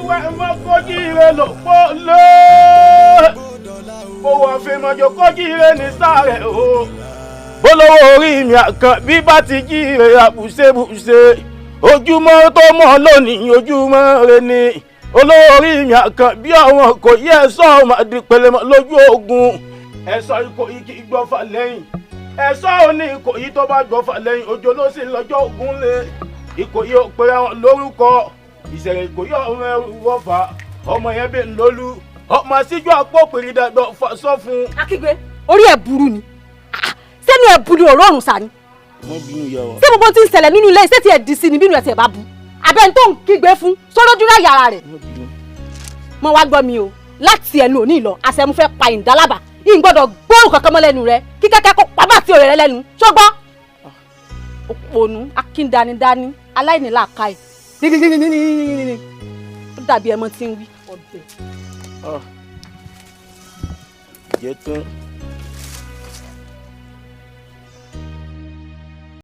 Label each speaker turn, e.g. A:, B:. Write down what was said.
A: wẹ́ mọ́ kójú ire ló pọ̀ lé. Mo wà fi mọ́jọ kójú ire ní sáré o. Bólówó orí mi àkàn bí bá ti jí ire àbùṣebùṣe. Ojúmọ́ tó mọ́ lónìí ojúmọ́ rẹ ni. Olówó orí mi àkàn bí àwọn kò yẹ ẹ̀sọ́ máa di pẹlẹmọ lójú ogun. Ẹ̀sọ́ Ìkòyí kì í gbọ́fà lẹ́yìn. Ẹ̀sọ́ òní Ìkòyí tó bá gbọ́fà lẹ́yìn òjò ló sì lọ́jọ́ ogun lé. Ìkòyí ò pé àwọn lórúkọ. Ìṣẹ̀lẹ̀ Ìkòyí ọmọ ẹrù wọ́fà. Ọmọ yẹn bí ń lólú. Ọmọ síjú àpò pèrè dàgbọ́ sọ fún.
B: Akígbe orí ẹ̀ burú ni. Sẹ́nu ẹ̀ burú ọ̀rọ̀ ọ̀run sá ni.
A: Wọ́n bínú ìyá wa.
B: Ṣé gbogbo tí ń ṣẹlẹ̀ nínú ilé iṣẹ́ tí ẹ̀ dì sí ni bínú ẹ̀ tí ẹ̀ bá bu? Àbẹ̀ tó ń kígbe fún sólójúra yàrá rẹ̀. Mo wá gbọ́ mi o láti ẹnu òní lọ àṣẹ mo fẹ́ pa ìdálábà yìí gbọ́dọ̀ gbóòrùn kankan mọ́ lẹ́nu rẹ kí kẹ́kẹ́ kó pamọ́ àti òrèrè lẹ́nu ṣọgbọ́. Òpònú akíndanidání aláìníláàkáì ó dàbí ẹmọ tí ń wí ọ̀dẹ̀.
A: Jẹ́ tán.